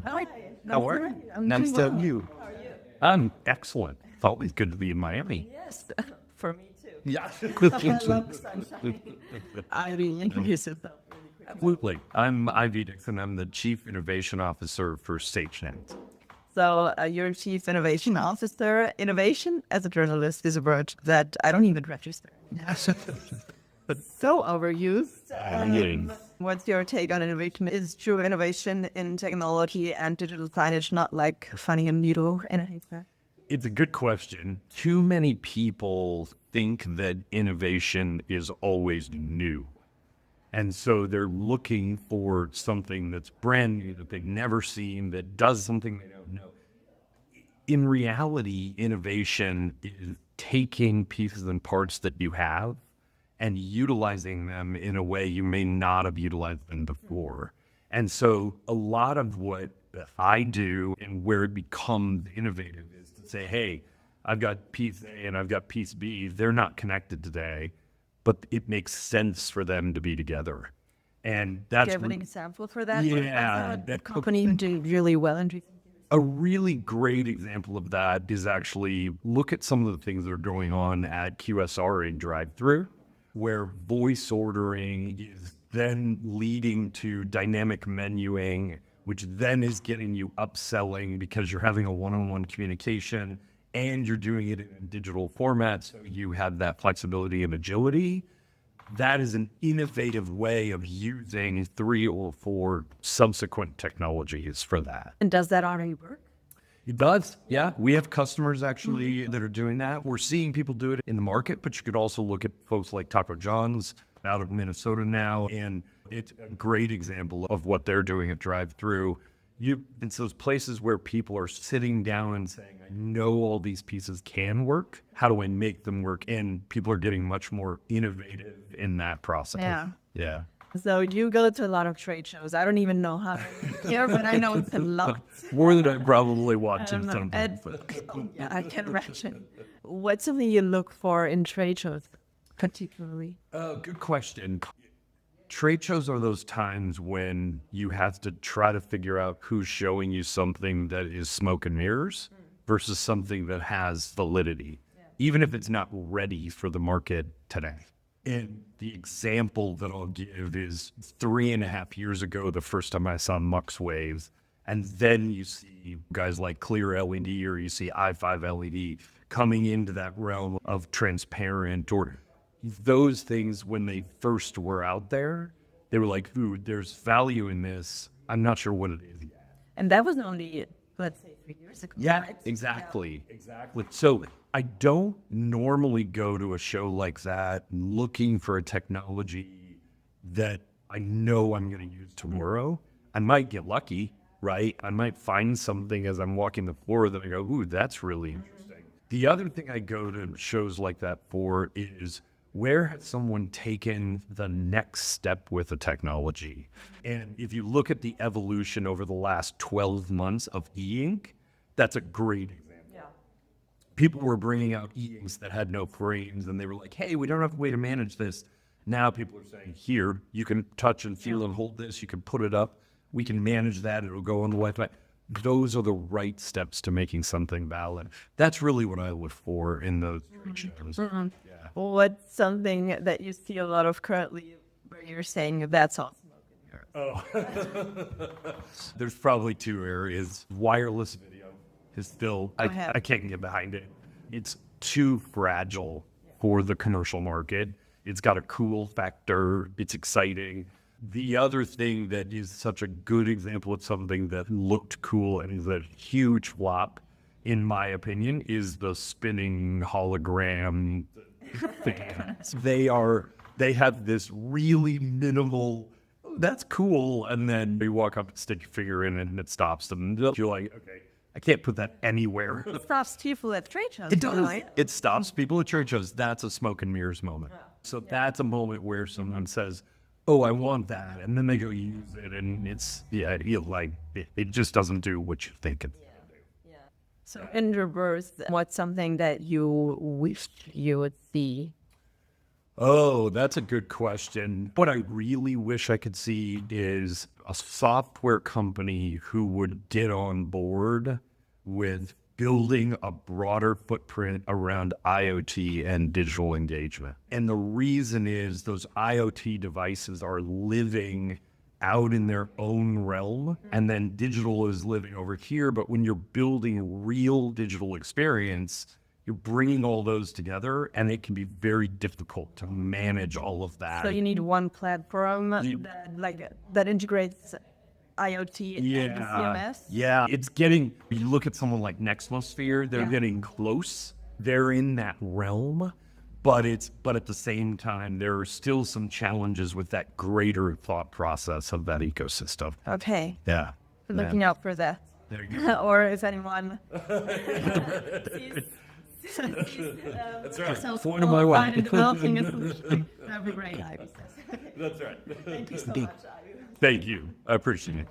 Hi. How are you? I'm Nice doing to have well. you. How are you? I'm excellent. It's always good to be in Miami. Yes, for me too. Yeah. I love the sunshine. I will introduce yourself really quickly. Absolutely. I'm Dickson. I'm the Chief Innovation Officer for SageNet's. So you're Chief Innovation Officer. Innovation as a journalist is a word that I don't even register. So overused. What's your take on innovation? Is true innovation in technology and digital signage not like funny and needle in a haystack? It's a good question. Too many people think that innovation is always new. And so they're looking for something that's brand new, that they've never seen, that does something they don't know. In reality, innovation is taking pieces and parts that you have and utilizing them in a way you may not have utilized them before. And so a lot of what I do and where it becomes innovative is to say, hey, I've got piece A and I've got piece B. They're not connected today, but it makes sense for them to be together. And that's Do you have an example for that? Yeah, That that company did really well in recent years. a really great example of that is actually look at some of the things that are going on at QSR in drive-thru, where voice ordering is then leading to dynamic menuing, which then is getting you upselling because you're having a one-on-one communication and you're doing it in a digital format, so you have that flexibility and agility. That is an innovative way of using 3 or 4 subsequent technologies for that. And does that already work? It does, yeah. We have customers actually that are doing that. We're seeing people do it in the market, but you could also look at folks like Taco John's out of Minnesota now, and it's a great example of what they're doing at drive-thru. It's those places where people are sitting down and saying, I know all these pieces can work. How do I make them work? And people are getting much more innovative in that process. Yeah. Yeah. So you go to a lot of trade shows. I don't even know how many here, but I know it's a lot. More than I probably watch in some And, yeah, I can imagine. What's something you look for in trade shows, particularly? Good question. Trade shows are those times when you have to try to figure out who's showing you something that is smoke and mirrors versus something that has validity, even if it's not ready for the market today. And the example that I'll give is 3.5 years ago, the first time I saw Mux Waves, and then you see guys like Clear LED or you see i5 LED coming into that realm of transparent, or those things when they first were out there, they were like, ooh, there's value in this. I'm not sure what it is yet. And that was only, let's say, 3 years ago. Yeah, right? exactly. So I don't normally go to a show like that looking for a technology that I know I'm going to use tomorrow. I might get lucky, right? I might find something as I'm walking the floor that I go, ooh, that's really interesting. The other thing I go to shows like that for is, where has someone taken the next step with the technology? And if you look at the evolution over the last 12 months of e-ink, that's a great example. Yeah. People were bringing out e-inks that had no frames, and they were like, hey, we don't have a way to manage this. Now people are saying, here, you can touch and feel and hold this. You can put it up. We can manage that. It'll go on the Wi-Fi. Those are the right steps to making something valid. That's really what I look for in those trade shows. Yeah. What's something that you see a lot of currently where you're saying that's all smoke in here? There's probably 2 areas. Wireless video is still, ahead. I can't get behind it. It's too fragile for the commercial market. It's got a cool factor. It's exciting. The other thing that is such a good example of something that looked cool and is a huge flop, in my opinion, is the spinning hologram fans. They have this really minimal, that's cool, and then you walk up and stick your finger in it and it stops them. You're like, okay, I can't put that anywhere. It stops people at trade shows. It does. Right? It stops people at church shows. That's a smoke and mirrors moment. So that's a moment where someone says, oh, I want that. And then they go use it. And it's, it just doesn't do what you think it's going to do. So in reverse, what's something that you wish you would see? Oh, that's a good question. What I really wish I could see is a software company who would get on board with building a broader footprint around IoT and digital engagement. And the reason is those IoT devices are living out in their own realm, and then digital is living over here. But when you're building real digital experience, you're bringing all those together, and it can be very difficult to manage all of that. So you need one platform that integrates IoT and CMS? Yeah, it's getting, you look at someone like Nexmosphere, they're getting close. They're in that realm, but at the same time, there are still some challenges with that greater thought process of that ecosystem. Okay. Yeah. Looking out for that. There you go. Or is anyone... That's right. Point of my way. Developing a solution. That'd be great. That's right. Thank you so much, Ayu. Thank you. I appreciate it.